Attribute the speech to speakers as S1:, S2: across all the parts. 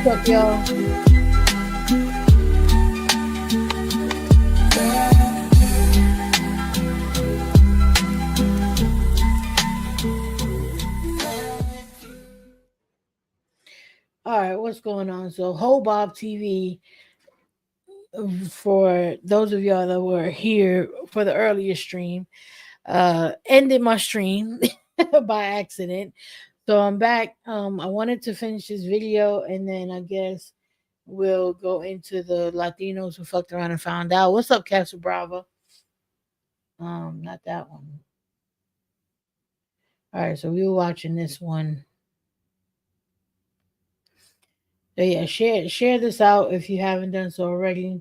S1: What's up, y'all? All right, what's going on? So, Hobob TV, for those of y'all that were here for the earlier stream, ended my stream by accident. So I'm back. I wanted to finish this video and then I guess we'll go into the Latinos who fucked around and found out. What's up, Castle Bravo? Not that one. All right, so we were watching this one. So yeah, share this out if you haven't done so already.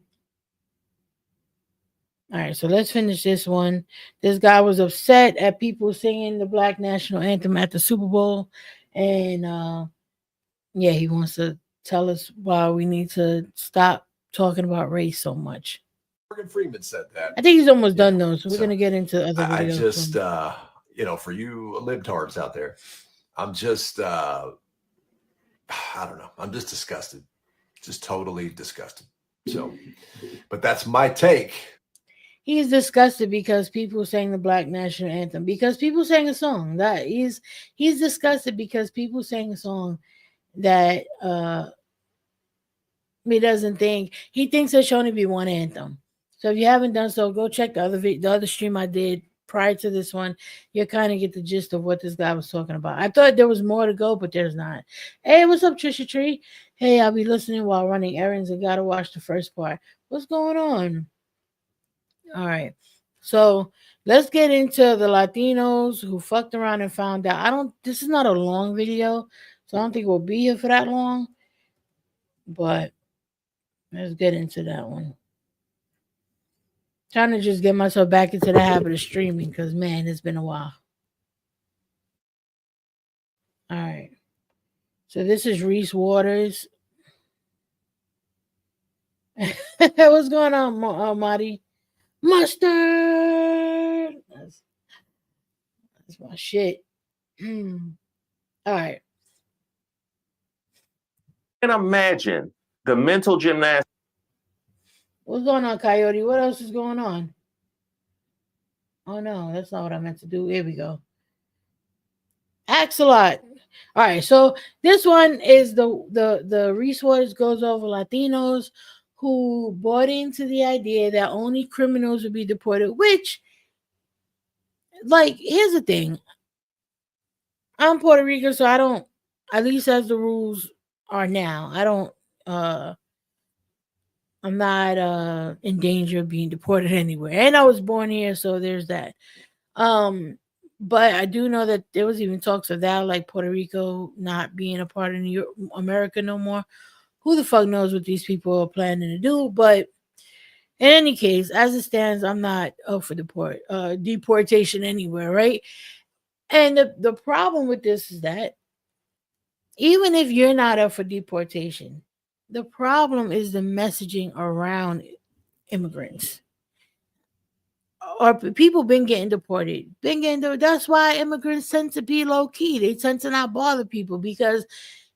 S1: All right, so let's finish this one. This guy was upset at people singing the Black National Anthem at the Super Bowl, and yeah, he wants to tell us why we need to stop talking about race so much.
S2: Morgan Freeman said that.
S1: I think he's almost done though, so we're gonna get into other videos.
S2: I just, for you libtards out there, I'm just, I don't know. I'm just disgusted, just totally disgusted. So, but that's my take.
S1: He's disgusted because people sang the Black National Anthem, because people sang a song that he's disgusted because people sang a song that he doesn't think, he thinks there should only be one anthem. So if you haven't done so, go check the other stream I did prior to this one. You'll kind of get the gist of what this guy was talking about. I thought there was more to go, but there's not. Hey, what's up, Trisha Tree? Hey, I'll be listening while running errands and gotta watch the first part. What's going on? All right, so let's get into the Latinos who fucked around and found out. This is not a long video, so I don't think we'll be here for that long. But Let's get into that one. Trying to just get myself back into the habit of streaming because, man, it's been a while. All right. So this is Reese Waters. What's going on, Marty? Mustard. That's my shit. All right.
S3: And imagine the mental gymnastics.
S1: What's going on, Coyote? What else is going on? Oh no, that's not what I meant to do. Here we go. Axelot. All right, so this one is the resource goes over Latinos who bought into the idea that only criminals would be deported, which, like, here's the thing. I'm Puerto Rican, so I don't, at least as the rules are now, I'm not in danger of being deported anywhere. And I was born here, so there's that. But I do know that there was even talks of that, like Puerto Rico not being a part of America no more. Who the fuck knows what these people are planning to do? But in any case, as it stands, I'm not up for deportation anywhere, right? And the problem with this is that even if you're not up for deportation, the problem is the messaging around immigrants. Or people been getting deported. That's why immigrants tend to be low key. They tend to not bother people because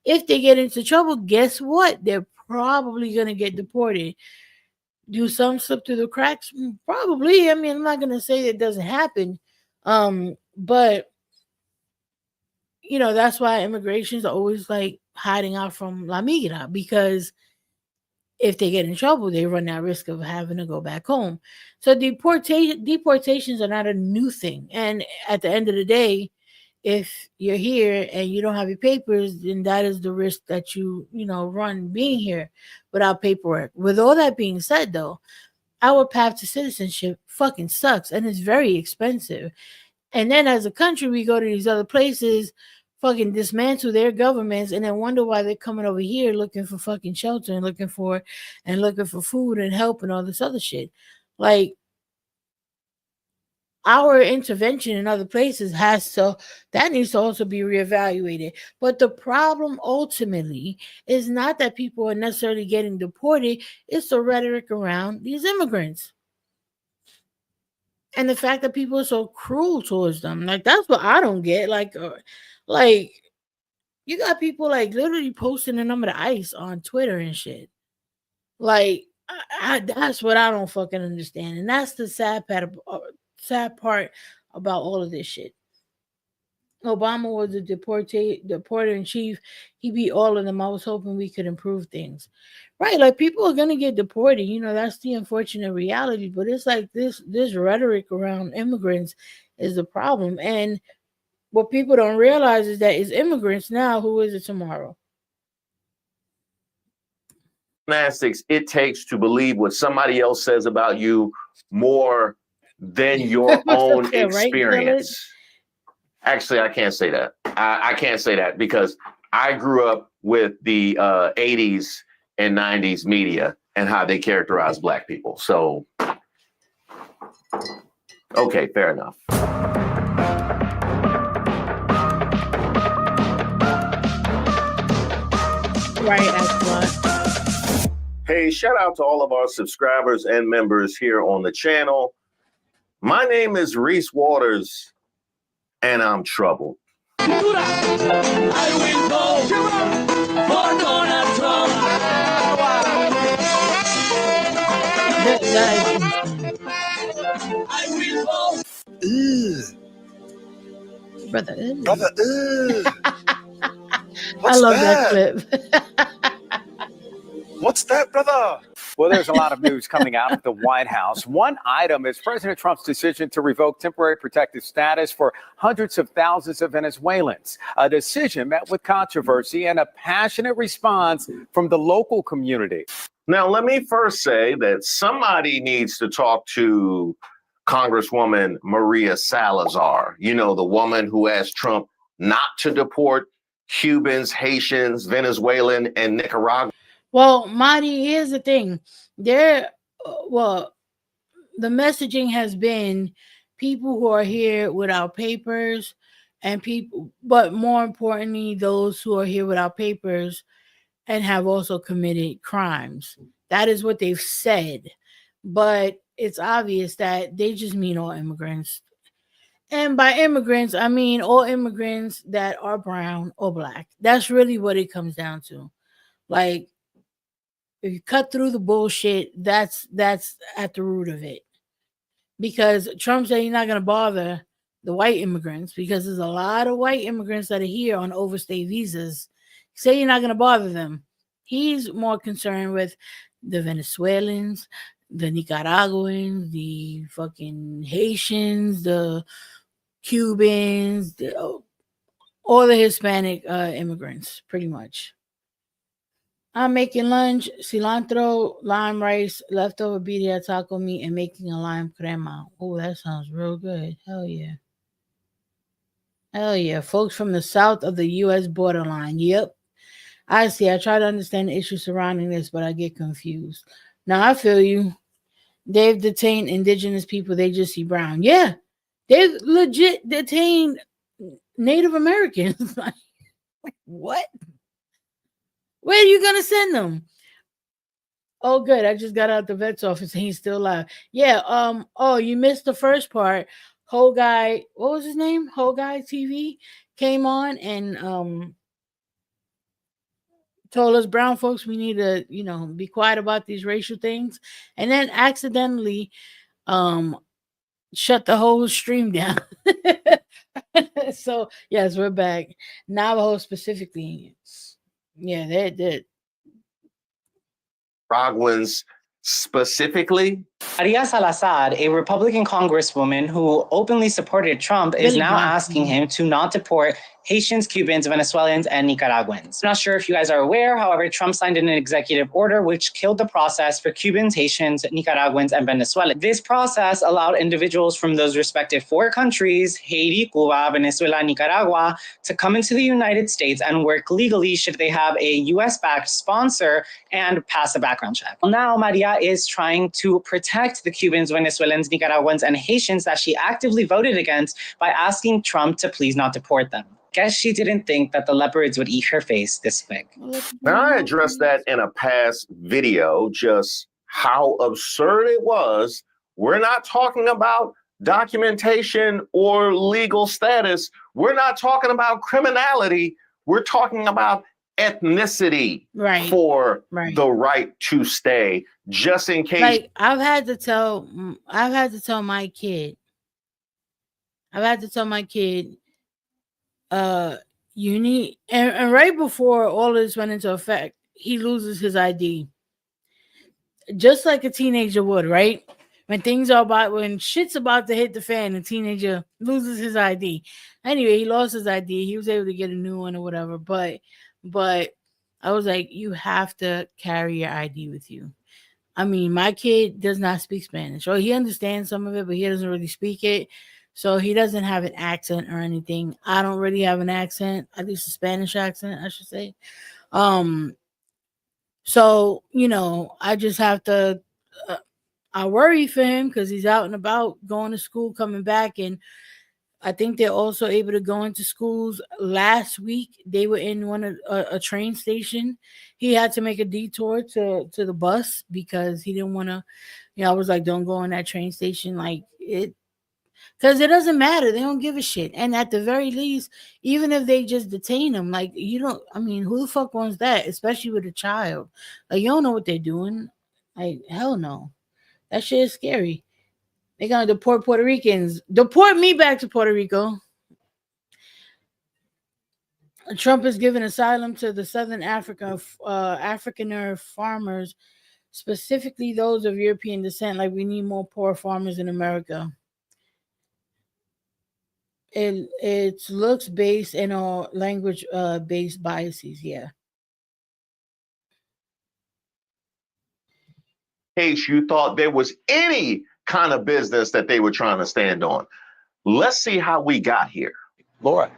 S1: if they get into trouble, guess what? They're probably gonna get deported. Do some slip through the cracks? Probably. I mean, I'm not gonna say that doesn't happen. But you know, that's why immigration's always like hiding out from La Migra, because if they get in trouble, they run that risk of having to go back home. So deportations are not a new thing. And at the end of the day, if you're here and you don't have your papers, then that is the risk that you run being here without paperwork. With all that being said, though, our path to citizenship fucking sucks and it's very expensive. And then as a country, we go to these other places, fucking dismantle their governments, and then wonder why they're coming over here looking for fucking shelter and looking for food and help and all this other shit. Like, our intervention in other places needs to also be reevaluated. But the problem ultimately is not that people are necessarily getting deported, it's the rhetoric around these immigrants. And the fact that people are so cruel towards them. Like, that's what I don't get. Like you got people like literally posting the number of ICE on Twitter and shit. Like, that's what I don't fucking understand. And that's the sad part about all of this shit. Obama was the deporter in chief. He beat all of them. I was hoping we could improve things. Right, like people are gonna get deported. That's the unfortunate reality. But it's like this rhetoric around immigrants is the problem. And what people don't realize is that it's immigrants now. Who is it tomorrow?
S3: Gymnastics it takes to believe what somebody else says about you more than your own experience. Right? Actually, I can't say that. I can't say that because I grew up with the 80s and 90s media and how they characterize Black people. So, okay, fair enough.
S1: Right, excellent.
S3: Hey, shout out to all of our subscribers and members here on the channel. My name is Reese Waters, and I'm troubled.
S4: I will go for Donald Trump. I will go.
S1: Brother,
S5: What's
S1: I love that clip.
S5: What's that, brother? Well, there's a lot of news coming out of the White House. One item is President Trump's decision to revoke temporary protective status for hundreds of thousands of Venezuelans. A decision met with controversy and a passionate response from the local community.
S3: Now, let me first say that somebody needs to talk to Congresswoman Maria Salazar, the woman who asked Trump not to deport Cubans, Haitians, Venezuelan, and Nicaraguan.
S1: Well, Marty, here's the thing. There, well, the messaging has been people who are here without papers, and people, but more importantly, those who are here without papers and have also committed crimes. That is what they've said. But it's obvious that they just mean all immigrants. And by immigrants, I mean all immigrants that are brown or black. That's really what it comes down to. Like, if you cut through the bullshit, that's at the root of it. Because Trump said he's not going to bother the white immigrants because there's a lot of white immigrants that are here on overstay visas. Say you're not going to bother them. He's more concerned with the Venezuelans, the Nicaraguans, the fucking Haitians, the Cubans, all the Hispanic immigrants, pretty much. I'm making lunch, cilantro, lime rice, leftover birria taco meat, and making a lime crema. Oh, that sounds real good. Hell yeah. Hell yeah. Folks from the south of the U.S. borderline. Yep. I see. I try to understand the issues surrounding this, but I get confused. Now, I feel you. They've detained indigenous people. They just see brown. Yeah. They've legit detained Native Americans. Like, what? Where are you going to send them? Oh, good. I just got out the vet's office and he's still alive. Yeah. Oh, you missed the first part. Whole Guy, what was his name? Whole Guy TV came on and told us brown folks we need to, be quiet about these racial things, and then accidentally shut the whole stream down. So yes, we're back. Navajo specifically. Yeah, they did.
S3: Nicaraguans specifically.
S6: Maria Salazar, a Republican congresswoman who openly supported Trump, is now asking him to not deport Haitians, Cubans, Venezuelans, and Nicaraguans. I'm not sure if you guys are aware, however, Trump signed an executive order which killed the process for Cubans, Haitians, Nicaraguans, and Venezuelans. This process allowed individuals from those respective four countries, Haiti, Cuba, Venezuela, and Nicaragua, to come into the United States and work legally should they have a US-backed sponsor and pass a background check. Now, Maria is trying to protect the Cubans, Venezuelans, Nicaraguans, and Haitians that she actively voted against by asking Trump to please not deport them. Guess she didn't think that the leopards would eat her face this quick.
S3: Now, I addressed that in a past video, just how absurd it was. We're not talking about documentation or legal status. We're not talking about criminality. We're talking about ethnicity for the right to stay, just in case.
S1: Like, I've had to tell my kid, you need, and right before all this went into effect, he loses his ID. Just like a teenager would, right? When shit's about to hit the fan, a teenager loses his ID. Anyway, he lost his ID. He was able to get a new one or whatever. But I was like, you have to carry your ID with you. I mean, my kid does not speak Spanish. Or he understands some of it, but he doesn't really speak it. So he doesn't have an accent or anything. I don't really have an accent, at least a Spanish accent, I should say. So, I just have to, I worry for him because he's out and about going to school, coming back. And I think they're also able to go into schools. Last week, they were in a train station. He had to make a detour to the bus because he didn't want to, I was like, don't go in that train station. Like, because it doesn't matter. They don't give a shit. And at the very least, even if they just detain him, like, who the fuck wants that? Especially with a child. Like, you don't know what they're doing. Like, hell no. That shit is scary. They're going to deport Puerto Ricans. Deport me back to Puerto Rico. Trump has given asylum to the Southern Afrikaner farmers, specifically those of European descent. Like, we need more poor farmers in America. It's looks based and all language based biases. Yeah.
S3: In case you thought there was any kind of business that they were trying to stand on. Let's see how we got here.
S7: Laura.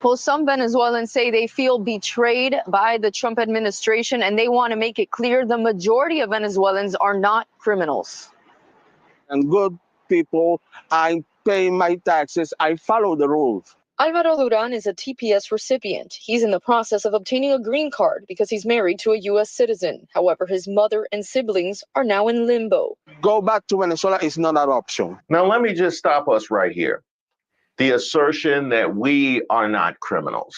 S7: Well, some Venezuelans say they feel betrayed by the Trump administration, and they want to make it clear the majority of Venezuelans are not criminals.
S8: And good people, I pay my taxes, I follow the rules.
S7: Alvaro Duran is a TPS recipient. He's in the process of obtaining a green card because he's married to a U.S. citizen. However, his mother and siblings are now in limbo.
S8: Go back to Venezuela is not an option.
S3: Now, let me just stop us right here. The assertion that we are not criminals.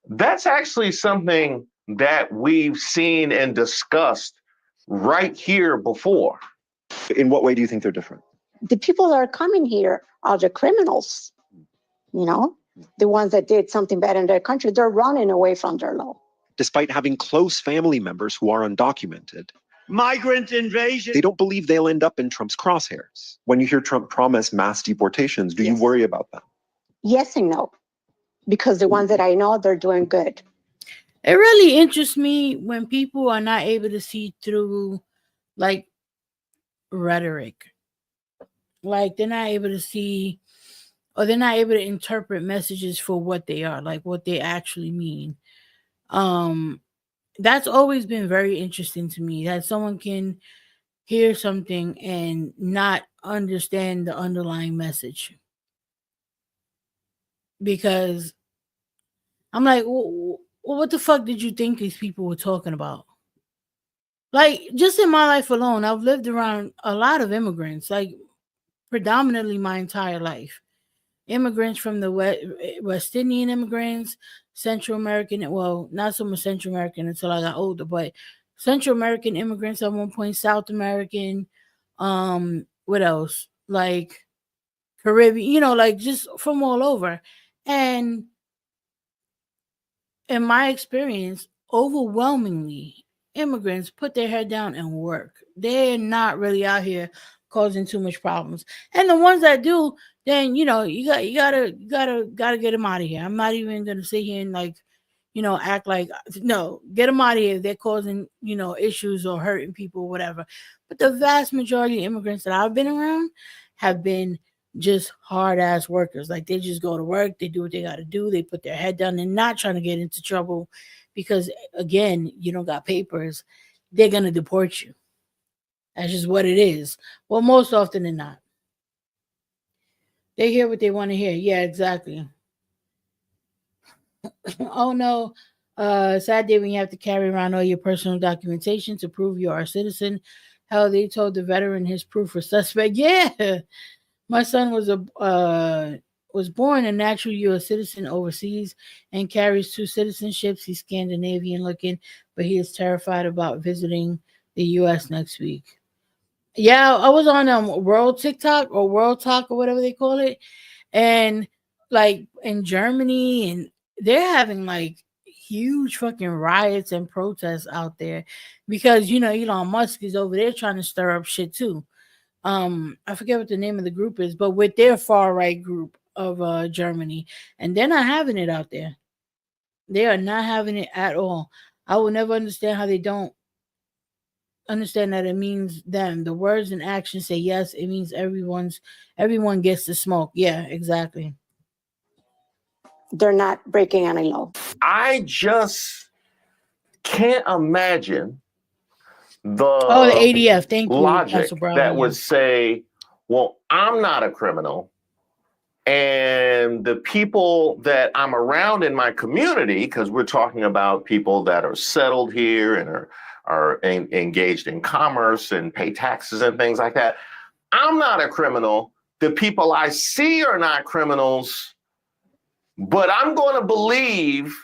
S3: That's actually something that we've seen and discussed right here before.
S9: In what way do you think they're different?
S10: The people that are coming here are the criminals, you know, the ones that did something bad in their country. They're running away from their law.
S9: Despite having close family members who are undocumented,
S4: Migrant invasion.
S9: they don't believe they'll end up in Trump's crosshairs. When you hear Trump promise mass deportations, do you worry about that?
S10: Yes and no, because the ones that I know, they're doing good.
S1: It really interests me when people are not able to see through, like, rhetoric. Like, they're not able to see, or they're not able to interpret messages for what they are, like what they actually mean. That's always been very interesting to me, that someone can hear something and not understand the underlying message. Because I'm like, well, what the fuck did you think these people were talking about? Like, just in my life alone, I've lived around a lot of immigrants, like predominantly my entire life. Immigrants from the West Indian immigrants, Central American, well, not so much Central American until I got older, but Central American immigrants at one point, South American, what else? Like Caribbean, you know, like just from all over. And in my experience, overwhelmingly, immigrants put their head down and work. They're not really out here causing too much problems. And the ones that do, then you know, you gotta get them out of here. I'm not even gonna sit here and, like, you know, act like, no, get them out of here if they're causing, you know, issues or hurting people or whatever. But the vast majority of immigrants that I've been around have been just hard ass workers. Like, they just go to work, they do what they got to do, they put their head down, they're not trying to get into trouble because, again, you don't got papers, they're gonna deport you. That's just what it is. Well, most often than not, they hear what they want to hear. Yeah, exactly. Oh no, sad day when you have to carry around all your personal documentation to prove you are a citizen. Hell, they told the veteran his proof was suspect. Yeah, my son was born a natural U.S. citizen overseas and carries 2 citizenships. He's Scandinavian looking, but he is terrified about visiting the U.S. next week. Yeah, I was on World TikTok or World Talk or whatever they call it, and like in Germany, and they're having like huge fucking riots and protests out there because, you know, Elon Musk is over there trying to stir up shit too. I forget what the name of the group is, but with their far right group of Germany, and they're not having it out there. They are not having it at all. I will never understand how they don't understand that it means them. The words and actions say yes. It means everyone gets to smoke. Yeah, exactly.
S10: They're not breaking any law.
S3: I just can't imagine the
S1: ADF. Thank you,
S3: logic
S1: Brown,
S3: that would say, well, I'm not a criminal, and the people that I'm around in my community, because we're talking about people that are settled here and are engaged in commerce and pay taxes and things like that. I'm not a criminal. The people I see are not criminals, but I'm going to believe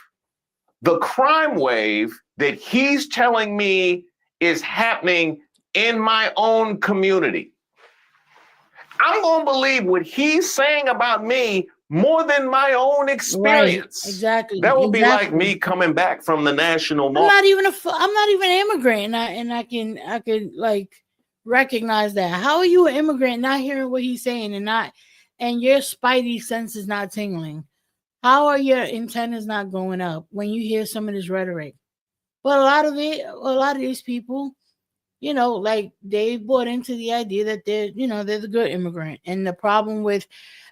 S3: the crime wave that he's telling me is happening in my own community. I'm going to believe what he's saying about me more than my own experience.
S1: Right, exactly.
S3: That would be like me coming back from the national mall.
S1: I'm not even an immigrant, and I can like recognize that. How are you an immigrant not hearing what he's saying and your spidey sense is not tingling? How are your antennas not going up when you hear some of this rhetoric? Well, a lot of these people like they bought into the idea that they're the good immigrant. And the problem with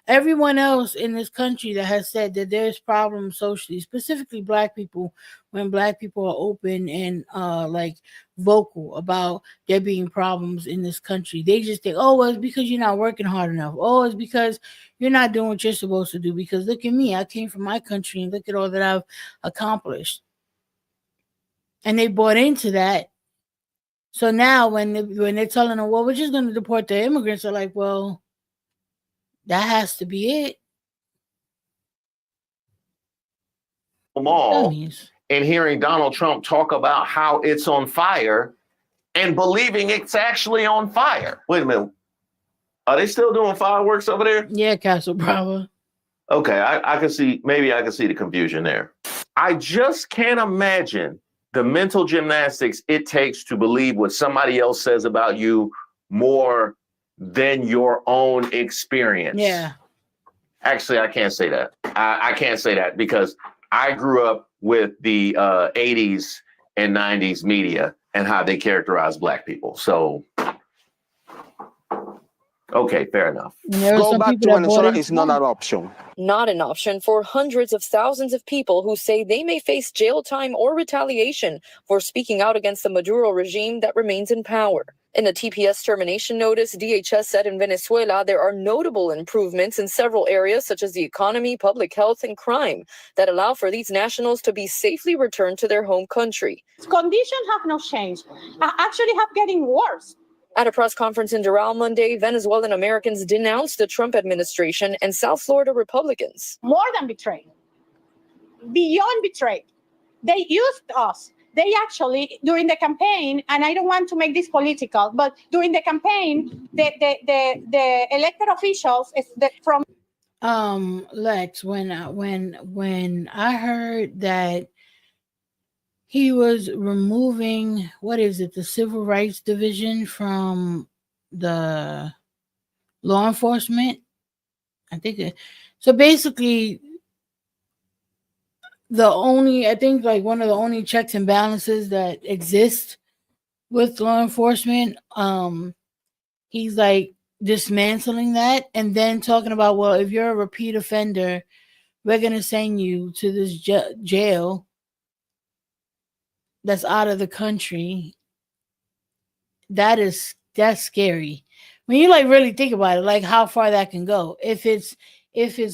S1: everyone else in this country that has said that there's problems socially, specifically black people, when black people are open and like vocal about there being problems in this country, they just think, oh, well, it's because you're not working hard enough. Oh, it's because you're not doing what you're supposed to do. Because look at me, I came from my country and look at all that I've accomplished. And they bought into that. So now when they're telling them, well, we're just going to deport the immigrants, they're like, well, that has to be it.
S3: Mall
S1: Dummies.
S3: and hearing Donald Trump talk about how it's on fire and believing it's actually on fire. Wait a minute. Are they still doing fireworks over there?
S1: Yeah, Castle Bravo.
S3: Okay, I can see, maybe I can see the confusion there. I just can't imagine the mental gymnastics it takes to believe what somebody else says about you more than your own experience.
S1: Yeah.
S3: Actually, I can't say that. I can't say that because I grew up with the 80s and 90s media and how they characterize black people. So, okay, fair enough.
S8: Go back to Venezuela is not an option.
S7: Not an option for hundreds of thousands of people who say they may face jail time or retaliation for speaking out against the Maduro regime that remains in power. In a TPS termination notice, DHS said in Venezuela there are notable improvements in several areas such as the economy, public health, and crime that allow for these nationals to be safely returned to their home country.
S10: Conditions have not changed. Actually have getting worse.
S7: At a press conference in Doral Monday, Venezuelan Americans denounced the Trump administration and South Florida Republicans.
S10: More than betrayed. Beyond betrayed. They used us. They actually, during the campaign, and I don't want to make this political, but during the campaign, the elected officials from
S1: Lex, when I heard that he was removing, the Civil Rights Division from the law enforcement, I think so basically one of the only checks and balances that exist with law enforcement, he's like dismantling that and then talking about, well, if you're a repeat offender, we're going to send you to this jail that's out of the country. That's scary. When you like really think about it, like how far that can go if it's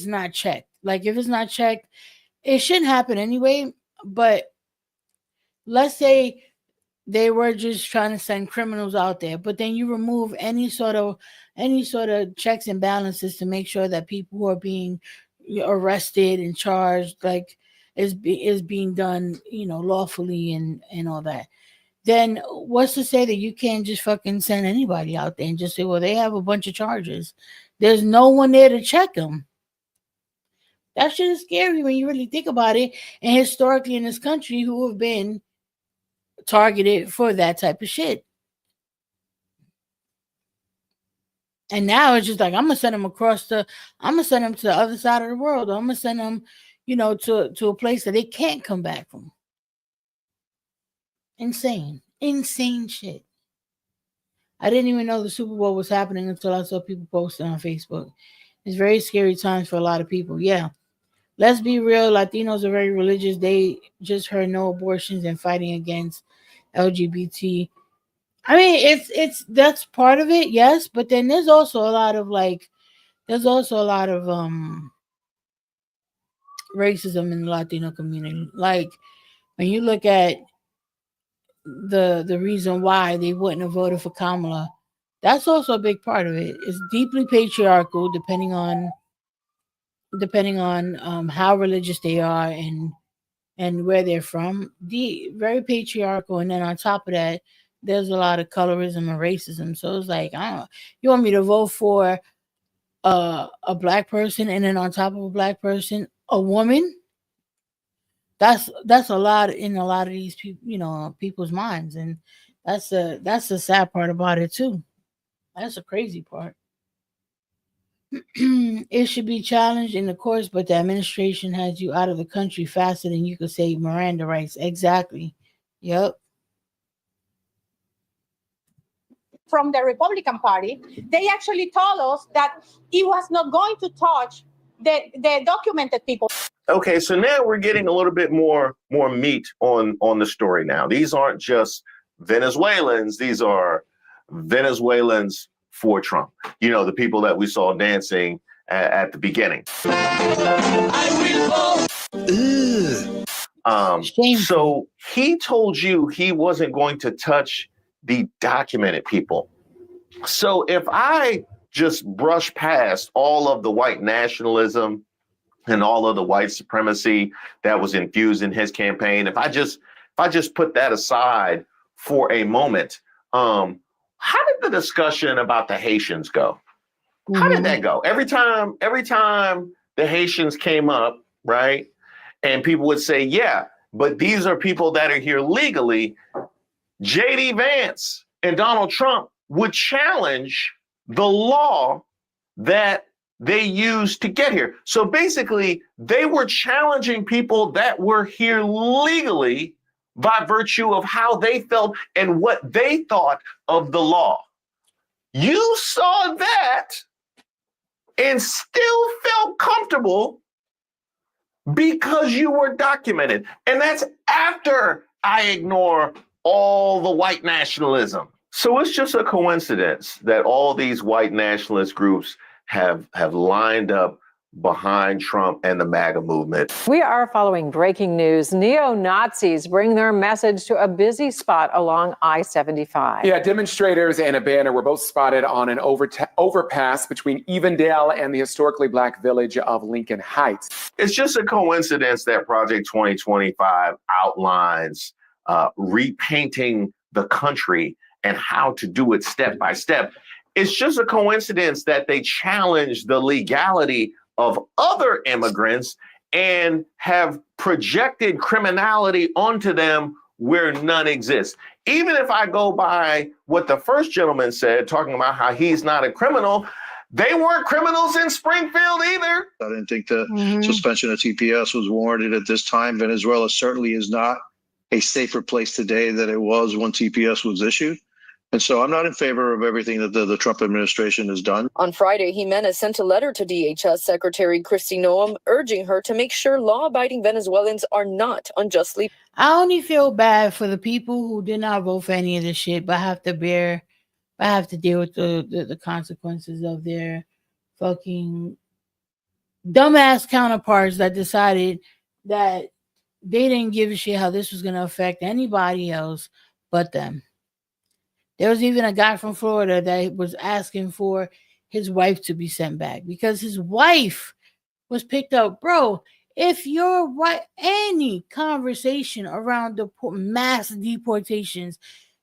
S1: not checked. Like if it's not checked, it shouldn't happen anyway. But let's say they were just trying to send criminals out there, but then you remove any sort of checks and balances to make sure that people who are being arrested and charged like is being done, lawfully and all that. Then what's to say that you can't just fucking send anybody out there and just say, well, they have a bunch of charges. There's no one there to check them. That shit is scary when you really think about it. And historically in this country, who have been targeted for that type of shit. And now it's just like, I'm going to send them to the other side of the world. I'm going to send them, to a place that they can't come back from. Insane shit. I didn't even know the Super Bowl was happening until I saw people posting on Facebook. It's very scary times for a lot of people. Yeah. Let's be real. Latinos are very religious. They just heard no abortions and fighting against LGBT. I mean, that's part of it, yes. But then there's also a lot of racism in the Latino community. Like when you look at the reason why they wouldn't have voted for Kamala, that's also a big part of it. It's deeply patriarchal, depending on how religious they are and where they're from. Very patriarchal, and then on top of that, there's a lot of colorism and racism. So it's like, I don't know, you want me to vote for a black person, and then on top of a black person, a woman? That's a lot in a lot of these people, people's minds, and that's the sad part about it too. That's the crazy part. It should be challenged in the courts, but the administration has you out of the country faster than you could say Miranda rights. Exactly. Yep.
S10: from the Republican Party, they actually told us that it was not going to touch the documented people.
S3: Okay, so now we're getting a little bit more meat on the story now. These aren't just Venezuelans, these are Venezuelans for Trump. You know, the people that we saw dancing at the beginning. So he told you he wasn't going to touch the documented people. So if I just brush past all of the white nationalism and all of the white supremacy that was infused in his campaign, if I just put that aside for a moment, how did the discussion about the Haitians go? How did that go? Every time the Haitians came up, right, and people would say, yeah, but these are people that are here legally, J.D. Vance and Donald Trump would challenge the law that they used to get here. So basically, they were challenging people that were here legally by virtue of how they felt and what they thought of the law. You saw that and still felt comfortable because you were documented. And that's after I ignore all the white nationalism. So it's just a coincidence that all these white nationalist groups have lined up behind Trump and the MAGA movement.
S11: We are following breaking news. Neo-Nazis bring their message to a busy spot along I-75.
S12: Yeah, demonstrators and a banner were both spotted on an overpass between Evendale and the historically black village of Lincoln Heights.
S3: It's just a coincidence that Project 2025 outlines repainting the country and how to do it step by step. It's just a coincidence that they challenge the legality of other immigrants and have projected criminality onto them where none exists. Even if I go by what the first gentleman said, talking about how he's not a criminal, they weren't criminals in Springfield either.
S13: I didn't think the suspension of TPS was warranted at this time. Venezuela certainly is not a safer place today than it was when TPS was issued. And so I'm not in favor of everything that the Trump administration has done.
S7: On Friday, Jimenez sent a letter to DHS Secretary Kristi Noem urging her to make sure law-abiding Venezuelans are not unjustly.
S1: I only feel bad for the people who did not vote for any of this shit, but have to deal with the consequences of their fucking dumbass counterparts that decided that they didn't give a shit how this was going to affect anybody else but them. There was even a guy from Florida that was asking for his wife to be sent back because his wife was picked up. Bro, if your wife, any conversation around the mass deportations,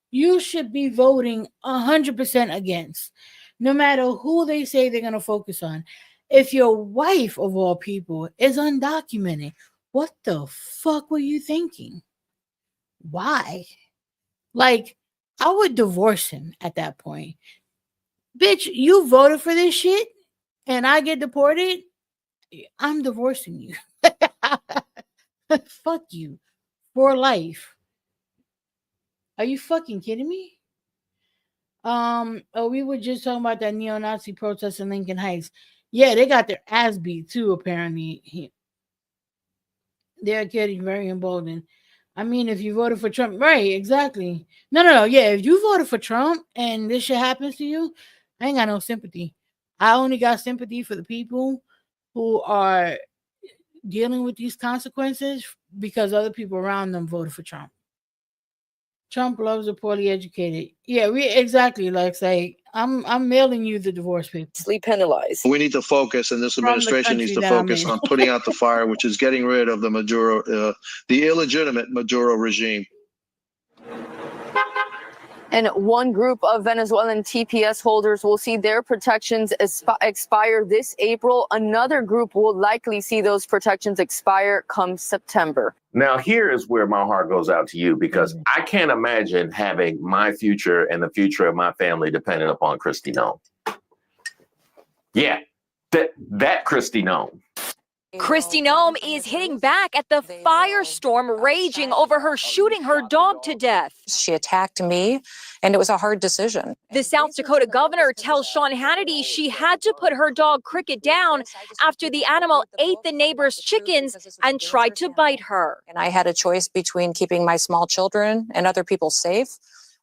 S1: you should be voting 100% against, no matter who they say they're going to focus on. If your wife, of all people, is undocumented, what the fuck were you thinking? Why? Like, I would divorce him at that point. Bitch, you voted for this shit and I get deported? I'm divorcing you. Fuck you. For life. Are you fucking kidding me? We were just talking about that neo-Nazi protest in Lincoln Heights. Yeah, they got their ass beat too, apparently. They're getting very emboldened. I mean, if you voted for Trump, right, exactly. No. Yeah, if you voted for Trump and this shit happens to you, I ain't got no sympathy. I only got sympathy for the people who are dealing with these consequences because other people around them voted for Trump. Trump loves the poorly educated. Yeah, exactly. Like, say, I'm mailing you the divorce papers.
S7: Penalized.
S13: We need to focus, and this administration needs to focus on putting out the fire, which is getting rid of the Maduro, the illegitimate Maduro regime.
S7: And one group of Venezuelan TPS holders will see their protections expire this April. Another group will likely see those protections expire come September.
S3: Now, here is where my heart goes out to you, because I can't imagine having my future and the future of my family dependent upon Kristi Noem. Yeah, that Kristi Noem.
S14: Kristi Noem is hitting back at the firestorm raging over her shooting her dog to death.
S7: She attacked me, and it was a hard decision.
S14: The South Dakota governor tells Sean Hannity she had to put her dog Cricket down after the animal ate the neighbor's chickens and tried to bite her.
S7: And I had a choice between keeping my small children and other people safe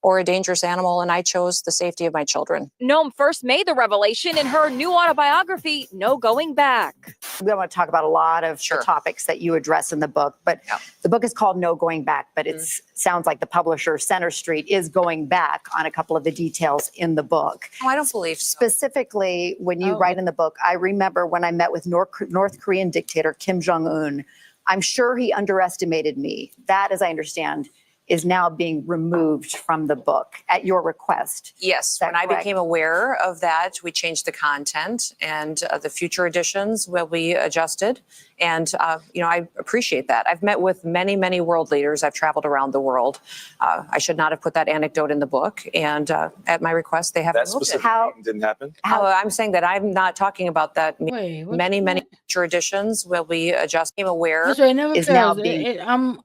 S7: or a dangerous animal, and I chose the safety of my children.
S14: Noem first made the revelation in her new autobiography, No Going Back.
S15: We want to talk about a lot of the topics that you address in the book, but the book is called No Going Back, but it sounds like the publisher, Center Street, is going back on a couple of the details in the book.
S7: Oh, I don't believe so.
S15: Specifically, when you write in the book, I remember when I met with North Korean dictator Kim Jong-un, I'm sure he underestimated me. That, as I understand, is now being removed from the book at your request.
S7: Yes, when I became aware of that, we changed the content, and the future editions will be adjusted. And, I appreciate that. I've met with many, many world leaders. I've traveled around the world. I should not have put that anecdote in the book. And at my request, they have removed it.
S9: How didn't happen?
S7: I'm saying that I'm not talking about that. Many future editions will be adjusted. Aware
S1: That's right, it never
S7: is
S1: fails.
S7: now being.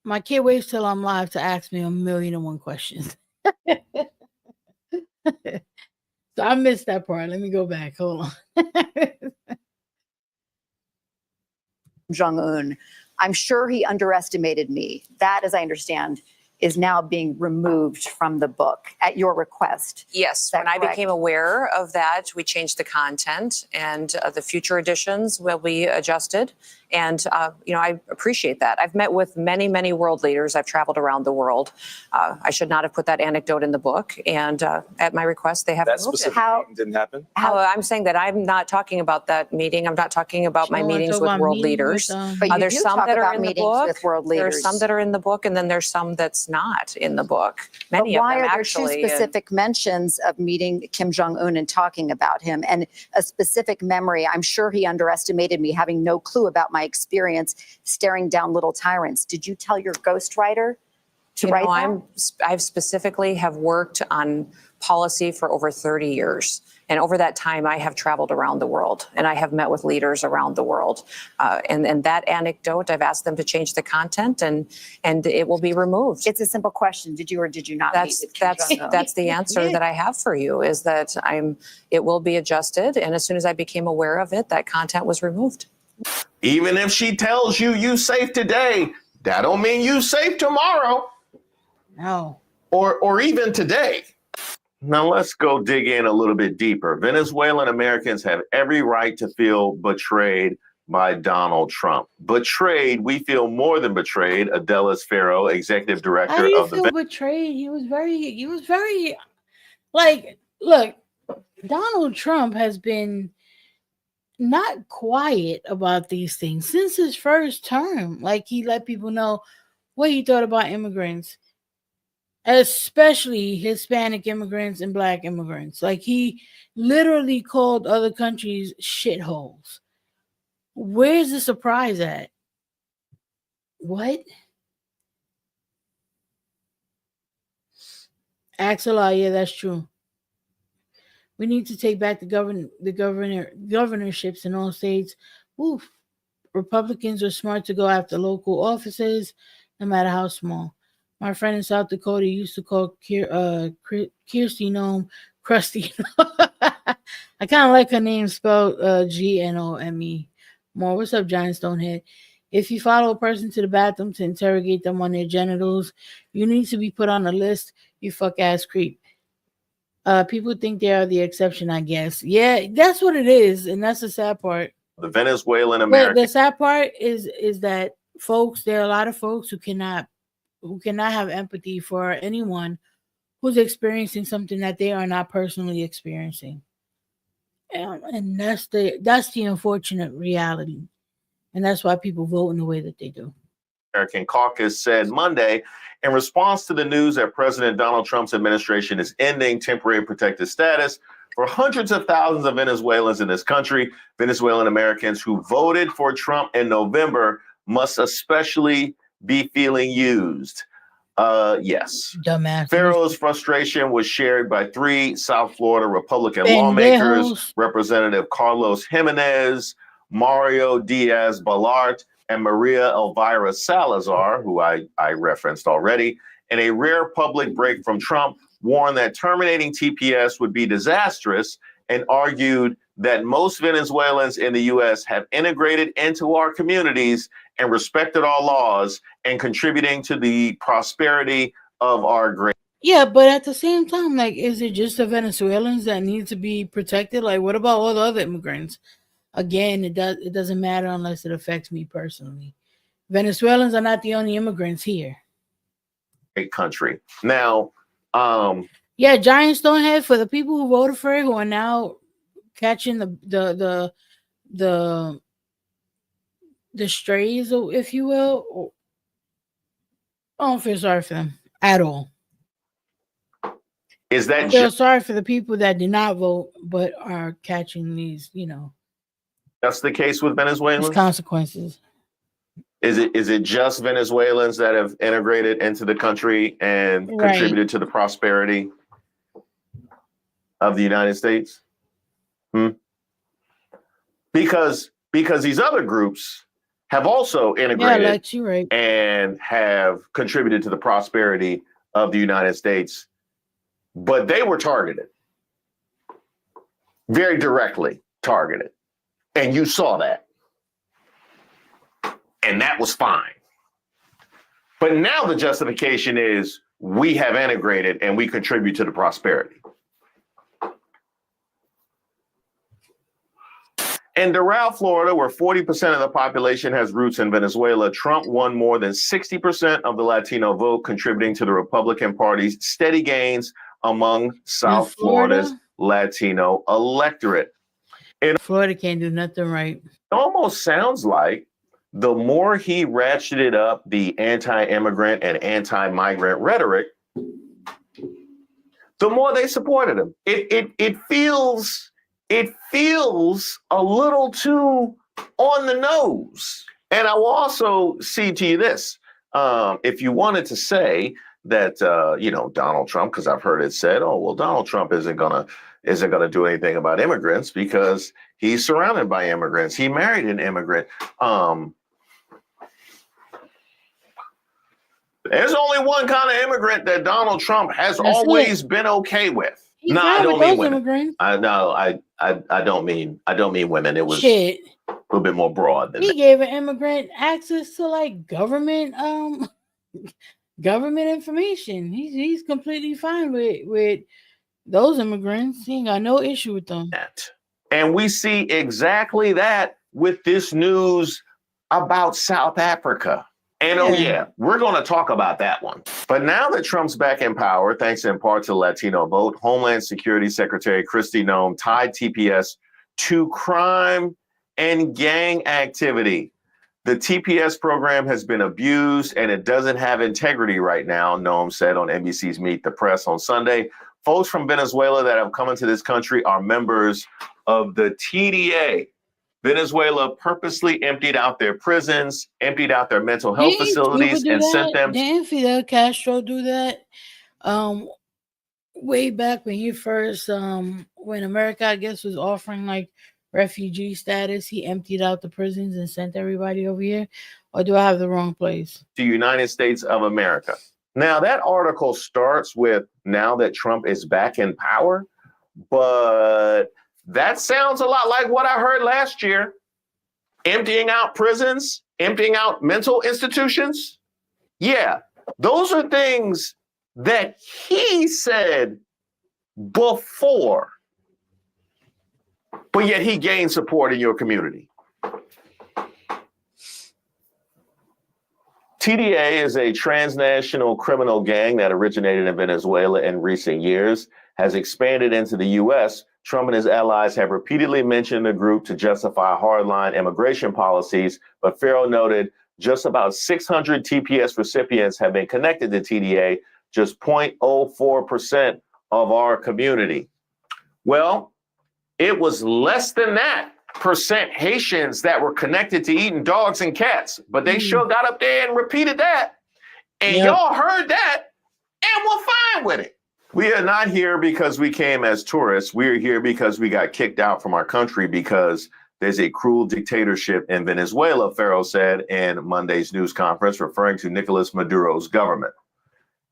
S1: My kid waits till I'm live to ask me 1,000,001 questions. So I missed that part. Let me go back. Hold on.
S15: Jong-un, I'm sure he underestimated me. That, as I understand, is now being removed from the book at your request.
S7: Yes, when I became aware of that, we changed the content, and the future editions will be adjusted. And, I appreciate that. I've met with many, many world leaders. I've traveled around the world. I should not have put that anecdote in the book. And at my request, they have removed it.
S9: Didn't happen?
S7: I'm saying that I'm not talking about that meeting. I'm not talking about my meetings with world leaders.
S15: But you
S7: There's
S15: do
S7: some
S15: talk
S7: that are
S15: about
S7: in the
S15: meetings
S7: book.
S15: with world leaders.
S7: There's some that are in the book, and then there's some that's not in the book. Many
S15: But why
S7: of them
S15: are there
S7: actually.
S15: two specific mentions of meeting Kim Jong-un and talking about him, and a specific memory? I'm sure he underestimated me, having no clue about my experience staring down little tyrants. Did you tell your ghostwriter to write that?
S7: I've specifically have worked on policy for over 30 years. And over that time, I have traveled around the world, and I have met with leaders around the world. And that anecdote, I've asked them to change the content, and it will be removed.
S15: It's a simple question. Did you or did you not meet with Kim Jong-un?
S7: That's the answer that I have for you, is that it will be adjusted. And as soon as I became aware of it, that content was removed.
S3: Even if she tells you safe today, that don't mean you safe tomorrow.
S1: No.
S3: Or even today. Now let's go dig in a little bit deeper. Venezuelan Americans have every right to feel betrayed by Donald Trump. Betrayed, we feel more than betrayed. Adela Sfero, executive director
S1: How do you
S3: of the
S1: feel betrayed? He was very like, look, Donald Trump has been not quiet about these things since his first term. Like, he let people know what he thought about immigrants, especially Hispanic immigrants and Black immigrants. Like, he literally called other countries shitholes. Where's the surprise at? What? Axel, yeah, that's true. We need to take back the governorships in all states. Oof. Republicans are smart to go after local offices, no matter how small. My friend in South Dakota used to call Kirsty Noem Krusty. I kind of like her name spelled Gnome. More. What's up, Giant Stonehead? If you follow a person to the bathroom to interrogate them on their genitals, you need to be put on a list, you fuck ass creep. People think they are the exception, I guess. Yeah, that's what it is, and that's the sad part.
S3: The Venezuelan
S1: But
S3: American.
S1: the sad part is that folks, there are a lot of folks who cannot have empathy for anyone who's experiencing something that they are not personally experiencing. And that's the unfortunate reality. And that's why people vote in the way that they do.
S3: American Caucus said Monday, in response to the news that President Donald Trump's administration is ending temporary protected status for hundreds of thousands of Venezuelans in this country, Venezuelan Americans who voted for Trump in November must especially be feeling used. Yes.
S1: Dumbass.
S3: Pharaoh's frustration was shared by 3 South Florida Republican lawmakers, Representative Carlos Jimenez, Mario Diaz-Balart and Maria Elvira Salazar, who I referenced already, in a rare public break from Trump, warned that terminating TPS would be disastrous and argued that most Venezuelans in the U.S. have integrated into our communities and respected our laws and contributing to the prosperity of our great.
S1: Yeah, but at the same time, like, is it just the Venezuelans that need to be protected? Like, what about all the other immigrants? Again, it doesn't matter unless it affects me personally. Venezuelans are not the only immigrants here.
S3: Great country. Now,
S1: yeah, Giant Stonehead, for the people who voted for it, who are now catching the strays, if you will, I don't feel sorry for them at all.
S3: Is that
S1: I feel sorry for the people that did not vote but are catching these,
S3: that's the case with Venezuelans?
S1: consequences.
S3: Is it just Venezuelans that have integrated into the country and contributed to the prosperity of the United States? Because these other groups have also integrated and have contributed to the prosperity of the United States, but they were targeted, very directly targeted. And you saw that. And that was fine. But now the justification is we have integrated and we contribute to the prosperity. In Doral, Florida, where 40% of the population has roots in Venezuela, Trump won more than 60% of the Latino vote, contributing to the Republican Party's steady gains among South Florida's Latino electorate.
S1: Florida can't do nothing right.
S3: It almost sounds like the more he ratcheted up the anti-immigrant and anti-migrant rhetoric, the more they supported him. It feels a little too on the nose. And I will also see to you this. If you wanted to say that, Donald Trump, because I've heard it said, oh, well, Donald Trump isn't gonna do anything about immigrants because he's surrounded by immigrants. He married an immigrant. There's only one kind of immigrant that Donald Trump has always been okay with. No, I don't mean women. I don't mean women. It was a little bit more broad than
S1: he
S3: that.
S1: gave an immigrant access to like government information. He's completely fine with those immigrants. He ain't got no issue with them.
S3: And we see exactly that with this news about South Africa. And we're going to talk about that one. But now that Trump's back in power, thanks in part to the Latino vote, Homeland Security Secretary Kristi Noem tied TPS to crime and gang activity. The TPS program has been abused and it doesn't have integrity right now, Noem said on NBC's Meet the Press on Sunday. Folks from Venezuela that have come into this country are members of the TDA. Venezuela purposely emptied out their prisons, emptied out their mental health facilities, and sent them.
S1: Didn't Fidel Castro do that? Way back when he first, when America, I guess, was offering like refugee status, he emptied out the prisons and sent everybody over here. Or do I have the wrong place?
S3: The United States of America. Now, that article starts with now that Trump is back in power, but that sounds a lot like what I heard last year. Emptying out prisons, emptying out mental institutions. Yeah, those are things that he said before, but yet he gained support in your community. TDA is a transnational criminal gang that originated in Venezuela in recent years, has expanded into the U.S. Trump and his allies have repeatedly mentioned the group to justify hardline immigration policies, but Farrell noted just about 600 TPS recipients have been connected to TDA, just 0.04% of our community. Well, it was less than that percent Haitians that were connected to eating dogs and cats, but they sure got up there and repeated that. And y'all heard that and were fine with it. We are not here because we came as tourists. We are here because we got kicked out from our country because there's a cruel dictatorship in Venezuela, Ferro said in Monday's news conference, referring to Nicolas Maduro's government.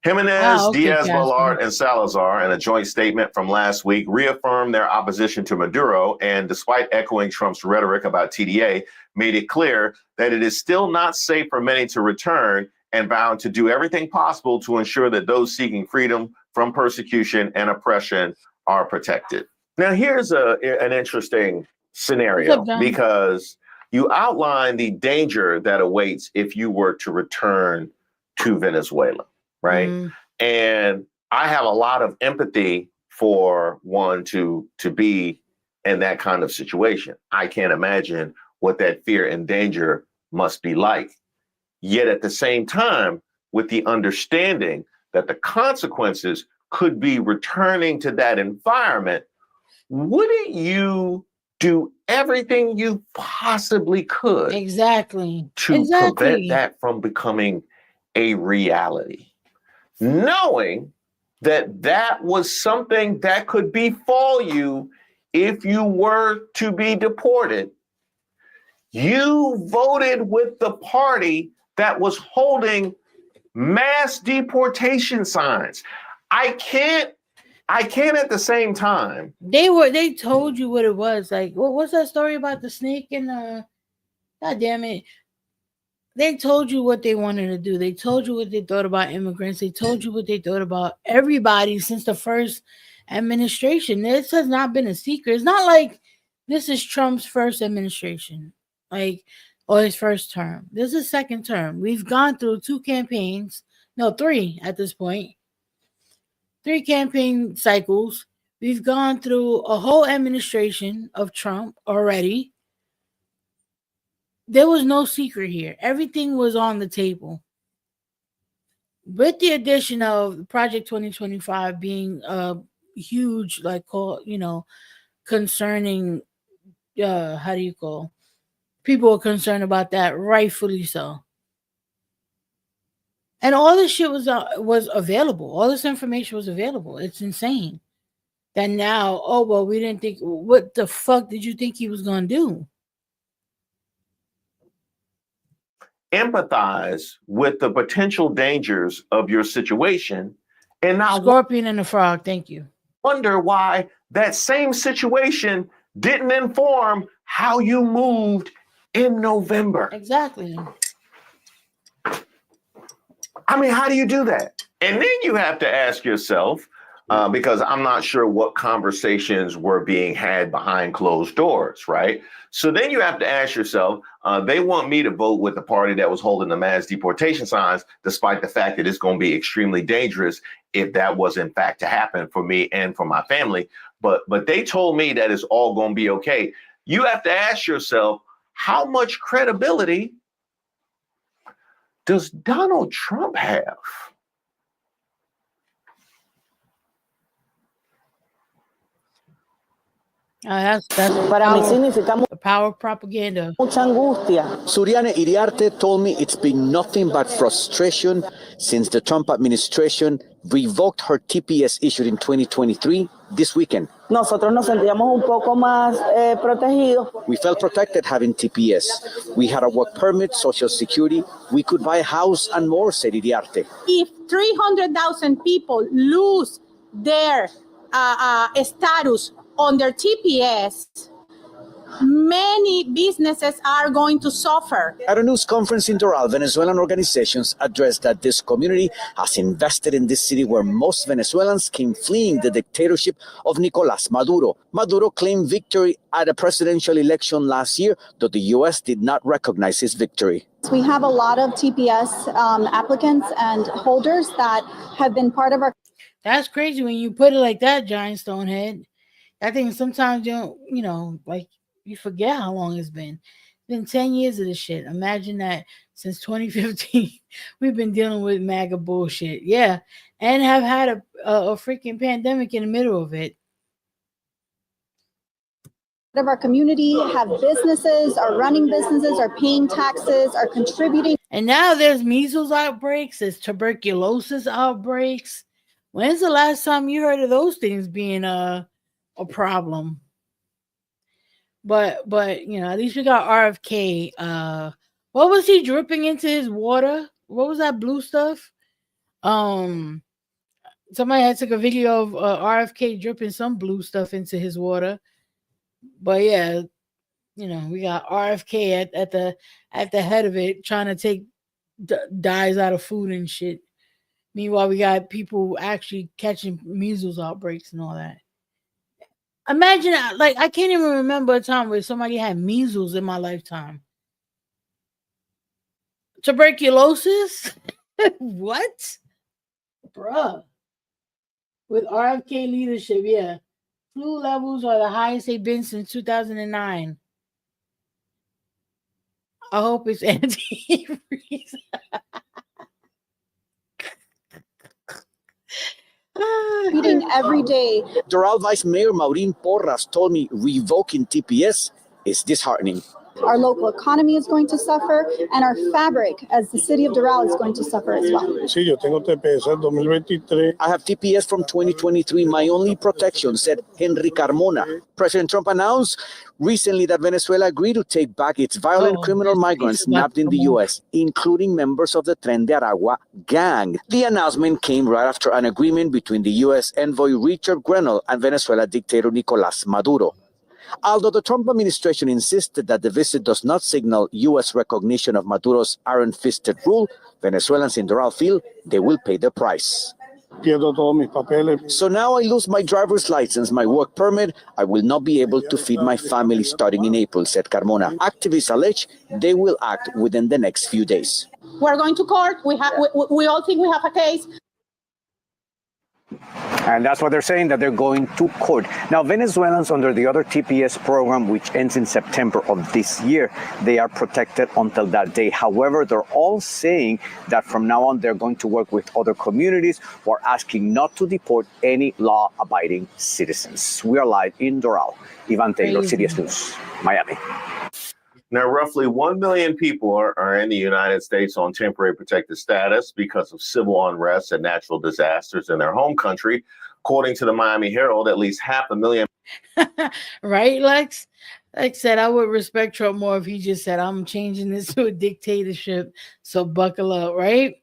S3: Jimenez, Diaz-Balart, and Salazar, in a joint statement from last week, reaffirmed their opposition to Maduro and, despite echoing Trump's rhetoric about TDA, made it clear that it is still not safe for many to return and vowed to do everything possible to ensure that those seeking freedom from persecution and oppression are protected. Now, here's an interesting scenario, because you outline the danger that awaits if you were to return to Venezuela. Right. And I have a lot of empathy for one to be in that kind of situation. I can't imagine what that fear and danger must be like. Yet at the same time, with the understanding that the consequences could be returning to that environment, wouldn't you do everything you possibly could to prevent that from becoming a reality? Knowing that that was something that could befall you if you were to be deported, you voted with the party that was holding mass deportation signs. I can't at the same time.
S1: They told you what it was. Like, what's that story about the snake and God damn it. They told you what they wanted to do. They told you what they thought about immigrants. They told you what they thought about everybody since the first administration. This has not been a secret. It's not like this is Trump's first administration, or his first term. This is second term. We've gone through 2 campaigns. No, 3 at this point. 3 campaign cycles. We've gone through a whole administration of Trump already. There was no secret here. Everything was on the table. With the addition of Project 2025 being a huge, concerning, people are concerned about that, rightfully so. And all this shit was available. All this information was available. It's insane that now, we didn't think, what the fuck did you think he was going to do?
S3: Empathize with the potential dangers of your situation and not
S1: Scorpion and the Frog, thank you.
S3: Wonder why that same situation didn't inform how you moved in November.
S1: Exactly.
S3: I mean, how do you do that? And then you have to ask yourself, because I'm not sure what conversations were being had behind closed doors, right? So then you have to ask yourself, they want me to vote with the party that was holding the mass deportation signs, despite the fact that it's going to be extremely dangerous if that was in fact to happen for me and for my family. But they told me that it's all going to be okay. You have to ask yourself, how much credibility does Donald Trump have?
S1: That's the power of propaganda.
S16: Mucha angustia. Suriane Iriarte told me it's been nothing but frustration since the Trump administration revoked her TPS issued in 2023 this weekend. Nosotros nos sentíamos un poco más protegidos. We felt protected having TPS. We had a work permit, social security. We could buy a house and more, said Iriarte.
S10: If 300,000 people lose their status on their TPS, many businesses are going to suffer.
S16: At a news conference in Doral, Venezuelan organizations addressed that this community has invested in this city where most Venezuelans came fleeing the dictatorship of Nicolás Maduro. Maduro claimed victory at a presidential election last year, though the U.S. did not recognize his victory.
S17: We have a lot of TPS applicants and holders that have been part of our.
S1: That's crazy when you put it like that, Giant Stonehead. I think sometimes you forget how long it's been. It's been 10 years of this shit. Imagine that since 2015, we've been dealing with MAGA bullshit. Yeah. And have had a freaking pandemic in the middle of it.
S17: Of our community have businesses, are running businesses, are paying taxes, are contributing.
S1: And now there's measles outbreaks, there's tuberculosis outbreaks. When's the last time you heard of those things being a problem? But you know, at least we got RFK. What was he dripping into his water? What was that blue stuff? Somebody had took a video of RFK dripping some blue stuff into his water. But yeah, you know, we got RFK at the head of it, trying to take dyes out of food and shit. Meanwhile, we got people actually catching measles outbreaks and all that. Imagine, like, I can't even remember a time where somebody had measles in my lifetime. Tuberculosis? What? Bruh. With RFK leadership, yeah. Flu levels are the highest they've been since 2009. I hope it's antifreeze.
S17: Eating every day.
S16: Doral Vice Mayor Maureen Porras told me revoking TPS is disheartening.
S17: Our local economy is going to suffer, and our fabric as the city of Doral is going to suffer as well.
S16: Sí, yo tengo TPS 2023. I have TPS from 2023. My only protection, said Henry Carmona. President Trump announced recently that Venezuela agreed to take back its violent criminal migrants nabbed in the U.S., including members of the Tren de Aragua gang. The announcement came right after an agreement between the U.S. envoy Richard Grenell and Venezuela dictator Nicolás Maduro. Although the Trump administration insisted that the visit does not signal U.S. recognition of Maduro's iron-fisted rule, Venezuelans in Doral feel they will pay the price. So now I lose my driver's license, my work permit. I will not be able to feed my family starting in April, said Carmona. Activists allege they will act within the next few days.
S10: We're going to court. We all think we have a case.
S5: And that's what they're saying, that they're going to court. Now, Venezuelans under the other TPS program, which ends in September of this year, they are protected until that day. However, they're all saying that from now on, they're going to work with other communities who are asking not to deport any law-abiding citizens. We are live in Doral. Ivan Taylor, CBS News, Miami.
S3: Now, roughly 1 million people are in the United States on temporary protected status because of civil unrest and natural disasters in their home country. According to the Miami Herald, at least 500,000.
S1: Right, Lex? Like said, I would respect Trump more if he just said, I'm changing this to a dictatorship, so buckle up, right?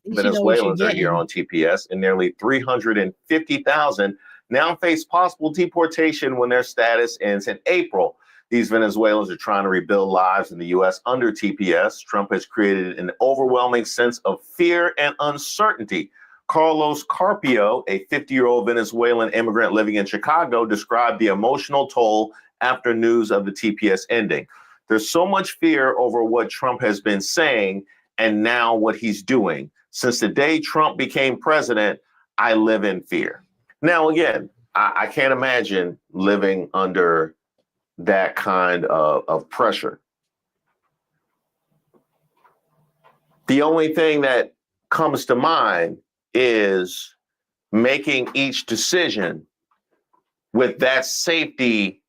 S3: Venezuelans are here on TPS, and nearly 350,000 now face possible deportation when their status ends in April. These Venezuelans are trying to rebuild lives in the U.S. under TPS. Trump has created an overwhelming sense of fear and uncertainty. Carlos Carpio, a 50-year-old Venezuelan immigrant living in Chicago, described the emotional toll after news of the TPS ending. There's so much fear over what Trump has been saying and now what he's doing. Since the day Trump became president, I live in fear. Now, again, I can't imagine living under that kind of pressure. The only thing that comes to mind is making each decision with that safety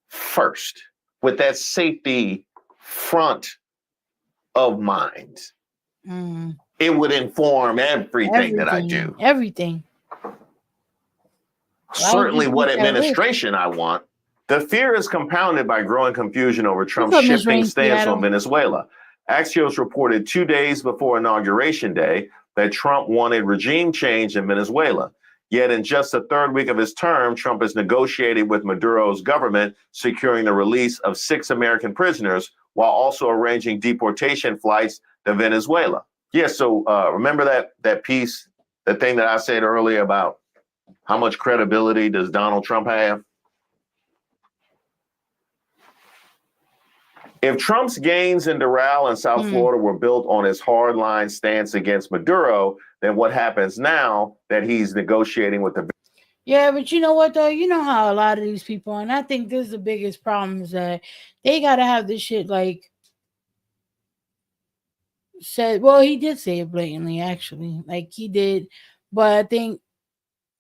S3: first, with that safety front of mind. It would inform everything that I do.
S1: Everything.
S3: Certainly what administration I want. The fear is compounded by growing confusion over Trump's shifting stance on Venezuela. Axios reported 2 days before Inauguration Day that Trump wanted regime change in Venezuela. Yet in just the third week of his term, Trump has negotiated with Maduro's government, securing the release of 6 American prisoners while also arranging deportation flights to Venezuela. Yeah, so remember that piece, the thing that I said earlier about how much credibility does Donald Trump have? If Trump's gains in Doral and South Florida were built on his hardline stance against Maduro, then what happens now that he's negotiating with the...
S1: Yeah, but you know what, though? You know how a lot of these people, and I think this is the biggest problem, is that they got to have this shit, like, said. Well, he did say it blatantly, actually. Like, he did. But I think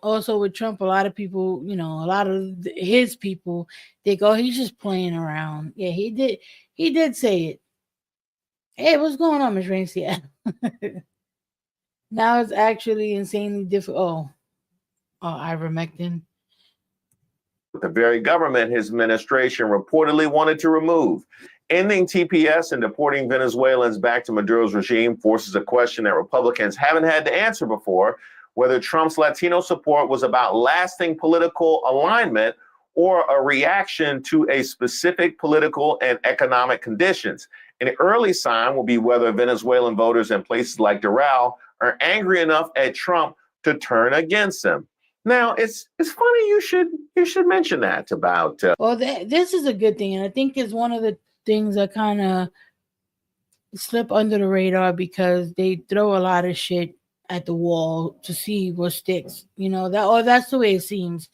S1: also with Trump, a lot of people, you know, a lot of his people, they go, he's just playing around. Yeah, he did. He did say it. Hey, what's going on, Ms. Raincy? Now it's actually insanely difficult. Oh, ivermectin.
S3: the very government his administration reportedly wanted to remove. Ending TPS and deporting Venezuelans back to Maduro's regime forces a question that Republicans haven't had to answer before, whether Trump's Latino support was about lasting political alignment or a reaction to a specific political and economic conditions. An early sign will be whether Venezuelan voters in places like Doral are angry enough at Trump to turn against him. Now, it's funny you should mention that about.
S1: Well, this is a good thing, and I think it's one of the things that kind of slip under the radar because they throw a lot of shit at the wall to see what sticks. You know that's the way it seems.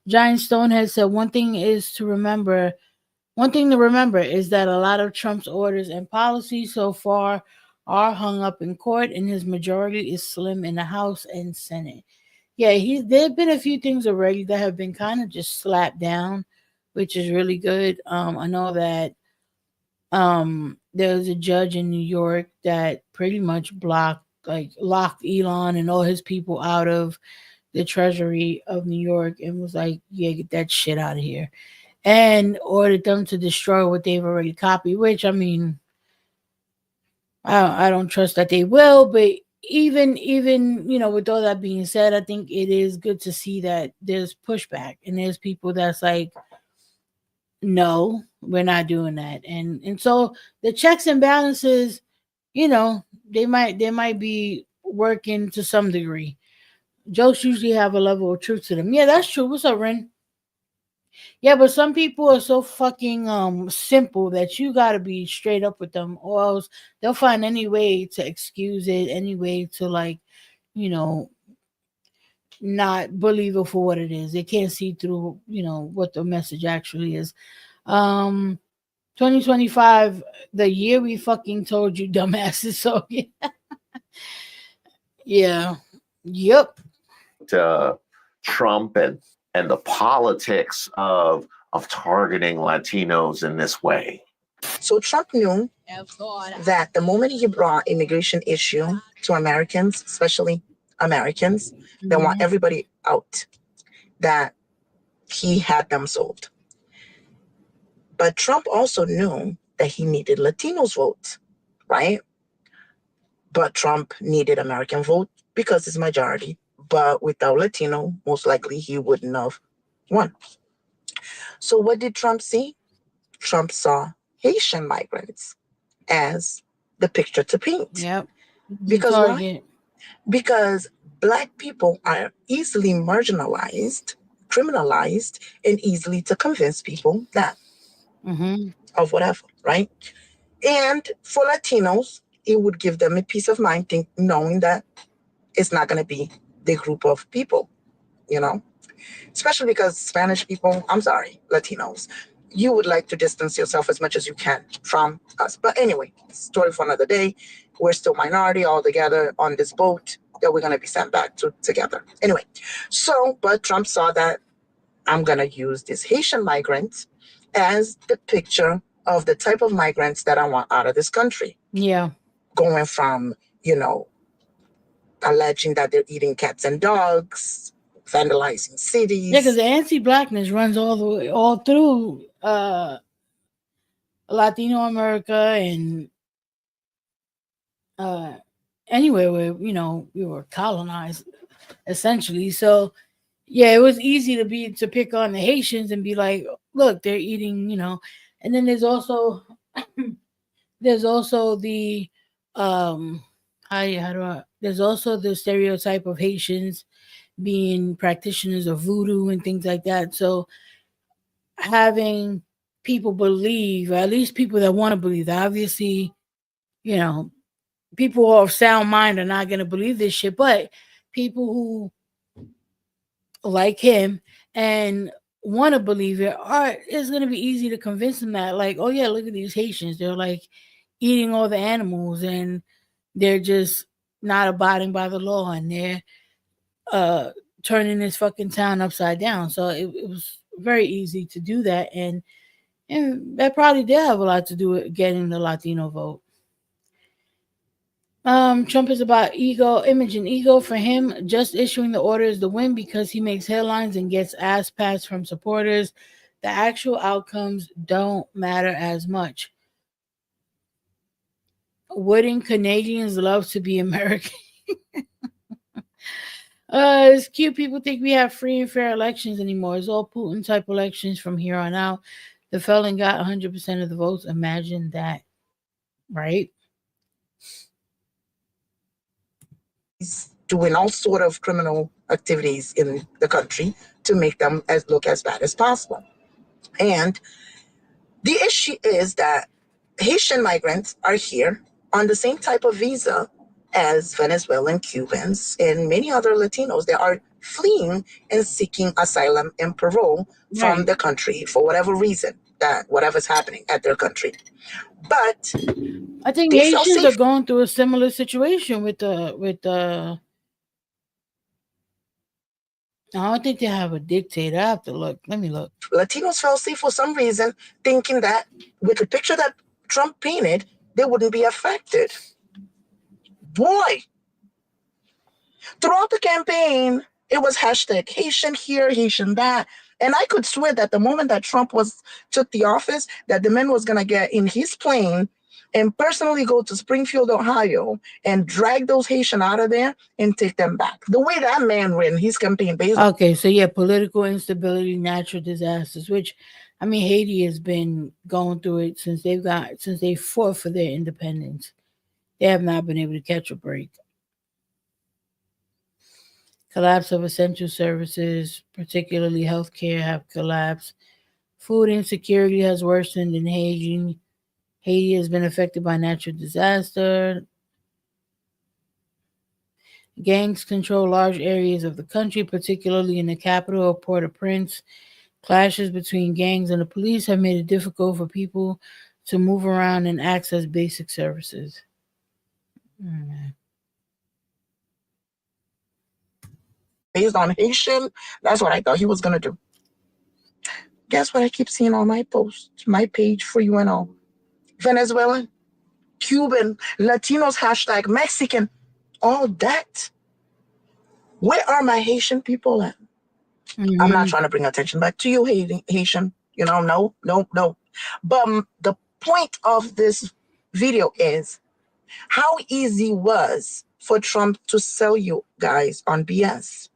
S1: Giant Stone has said one thing to remember is that a lot of Trump's orders and policies so far are hung up in court, and his majority is slim in the House and Senate. Yeah, there have been a few things already that have been kind of just slapped down, which is really good. I know that there was a judge in New York that pretty much locked Elon and all his people out of the Treasury of New York and was like, yeah, get that shit out of here. And ordered them to destroy what they've already copied, which, I mean, I don't trust that they will, but even with all that being said, I think it is good to see that there's pushback and there's people that's like, no, we're not doing that. And so the checks and balances, they might be working to some degree. Jokes usually have a level of truth to them. Yeah, that's true. What's up, Ren? Yeah, but some people are so fucking simple that you gotta be straight up with them, or else they'll find any way to excuse it, any way to not believe it for what it is. They can't see through, what the message actually is. 2025, the year we fucking told you, dumbasses. So yeah, yep.
S3: Trump and the politics of targeting Latinos in this way.
S18: So Trump knew that the moment he brought immigration issue to Americans, especially Americans, that want everybody out, that he had them sold. But Trump also knew that he needed Latinos votes, right? But Trump needed American vote because it's majority. But without Latino, most likely he wouldn't have won. So what did Trump see? Trump saw Haitian migrants as the picture to paint.
S1: Yep.
S18: Because why? Because Black people are easily marginalized, criminalized, and easily to convince people that of whatever, right? And for Latinos, it would give them a peace of mind, knowing that it's not going to be the group of people, especially because Spanish people, Latinos, you would like to distance yourself as much as you can from us. But anyway, story for another day. We're still minority all together on this boat that we're going to be sent back to together. Anyway, but Trump saw that I'm going to use this Haitian migrant as the picture of the type of migrants that I want out of this country.
S1: Yeah.
S18: Going from, alleging that they're eating cats and dogs, vandalizing cities.
S1: Yeah, because the anti-blackness runs all through Latino America and anywhere where we were colonized, essentially. So yeah, it was easy to pick on the Haitians and be like, look, they're eating, and then there's also the there's also the stereotype of Haitians being practitioners of voodoo and things like that. So having people believe, or at least people that want to believe, obviously, people of sound mind are not going to believe this shit, but people who like him and want to believe it it's going to be easy to convince them that, like, oh yeah, look at these Haitians, they're like eating all the animals and they're just not abiding by the law and they're turning this fucking town upside down. So it was very easy to do that, and that probably did have a lot to do with getting the Latino vote. Trump is about ego, image, and ego. For him, just issuing the order is the win because he makes headlines and gets ass pats from supporters. The actual outcomes don't matter as much. Wouldn't Canadians love to be American? It's cute. People think we have free and fair elections anymore. It's all Putin type elections from here on out. The felon got 100% of the votes. Imagine that, right?
S18: Doing all sort of criminal activities in the country to make them look as bad as possible. And the issue is that Haitian migrants are here on the same type of visa as Venezuelan, Cubans, and many other Latinos. They are fleeing and seeking asylum and parole from the country for whatever reason, that whatever's happening at their country. But
S1: I think Haitians are going through a similar situation with the. I don't think they have a dictator. I have to look. Let me look.
S18: Latinos fell safe for some reason, thinking that with the picture that Trump painted, they wouldn't be affected. Boy, throughout the campaign, it was hashtag Haitian here, Haitian that. And I could swear that the moment that Trump took the office, that the man was going to get in his plane and personally go to Springfield, Ohio, and drag those Haitian out of there and take them back. The way that man ran his campaign based on.
S1: Okay, so yeah, political instability, natural disasters, which I mean Haiti has been going through it since they fought for their independence. They have not been able to catch a break. Collapse of essential services, particularly healthcare, have collapsed. Food insecurity has worsened in Haiti. Haiti has been affected by natural disaster. Gangs control large areas of the country, particularly in the capital of Port-au-Prince. Clashes between gangs and the police have made it difficult for people to move around and access basic services.
S18: Based on Haitian, that's what I thought he was going to do. Guess what I keep seeing on my post, my page for UNO? Venezuelan, Cuban, Latinos, hashtag Mexican, all that. Where are my Haitian people at? Mm-hmm. I'm not trying to bring attention back to you, Haitian. No. But the point of this video is how easy it was for Trump to sell you guys on BS.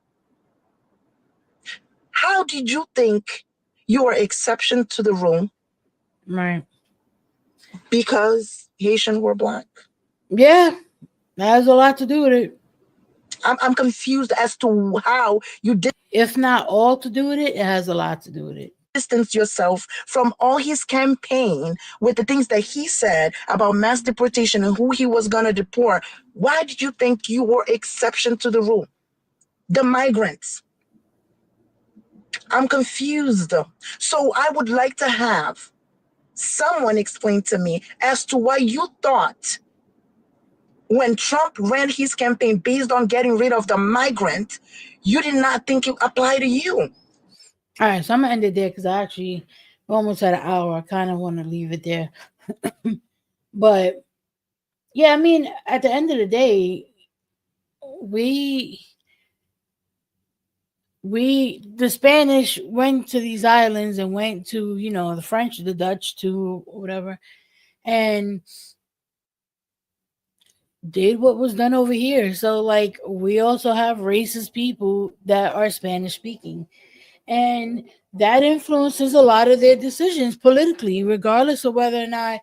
S18: How did you think you were exception to the rule?
S1: Right.
S18: Because Haitian were black.
S1: Yeah, that has a lot to do with it.
S18: I'm confused as to how you did.
S1: If not all to do with it, it has a lot to do with it.
S18: Distance yourself from all his campaign with the things that he said about mass deportation and who he was going to deport. Why did you think you were exception to the rule? The migrants. I'm confused. So I would like to have someone explain to me as to why you thought when Trump ran his campaign based on getting rid of the migrant, you did not think it applied to you.
S1: All right, so I'm going to end it there because we're almost at an hour. I kind of want to leave it there. But, yeah, I mean, at the end of the day, the Spanish went to these islands and went to, the French, the Dutch, to whatever, and did what was done over here. So, like, we also have racist people that are Spanish speaking. And that influences a lot of their decisions politically, regardless of whether or not,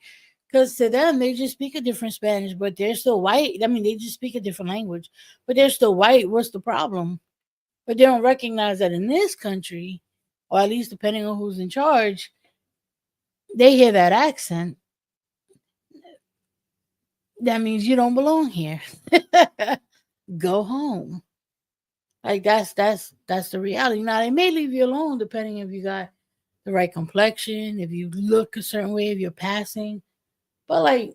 S1: because to them, they just speak a different Spanish, but they're still white. I mean, they just speak a different language, but they're still white. What's the problem? But they don't recognize that in this country, or at least depending on who's in charge, they hear that accent. That means you don't belong here. Go home. Like that's the reality. Now they may leave you alone depending if you got the right complexion, if you look a certain way, if you're passing. But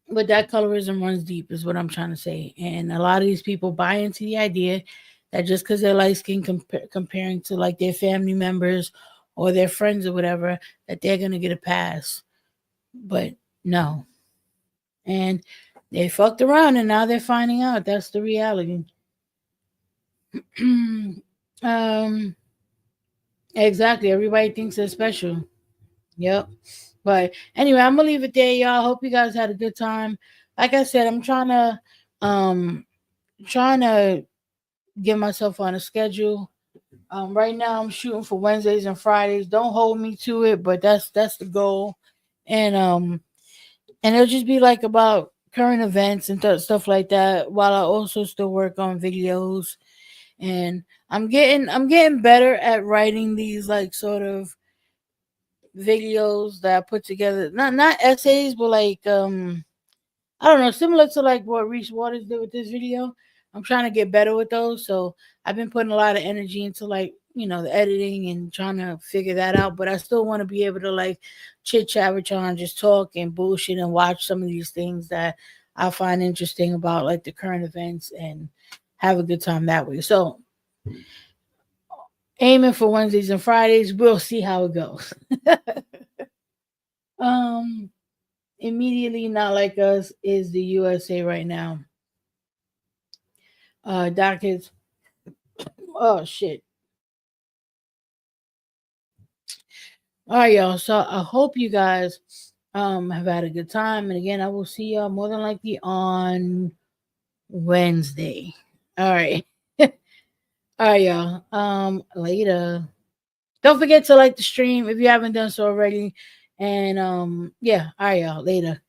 S1: that colorism runs deep is what I'm trying to say. And a lot of these people buy into the idea that just because they're light skin comparing to like their family members or their friends or whatever, that they're gonna get a pass. But no. And they fucked around, and now they're finding out. That's the reality. Exactly. Everybody thinks they're special. Yep. But anyway, I'm gonna leave it there, y'all. Hope you guys had a good time. Like I said, I'm trying to get myself on a schedule. Right now I'm shooting for Wednesdays and Fridays. Don't hold me to it, but that's the goal. And it'll just be like about current events and stuff like that, while I also still work on videos. And I'm getting better at writing these like sort of videos that I put together. Not essays, but like I don't know, similar to like what Reese Waters did with this video. I'm trying to get better with those. So I've been putting a lot of energy into like, the editing and trying to figure that out. But I still want to be able to like chit chat with y'all and just talk and bullshit and watch some of these things that I find interesting about like the current events and have a good time that way. So aiming for Wednesdays and Fridays. We'll see how it goes. Immediately Not Like Us is the USA right now. Dockets. Oh shit. All right, y'all. So I hope you guys have had a good time. And again, I will see y'all more than likely on Wednesday. All right. All right, y'all. Later. Don't forget to like the stream if you haven't done so already. And yeah, all right, y'all. Later.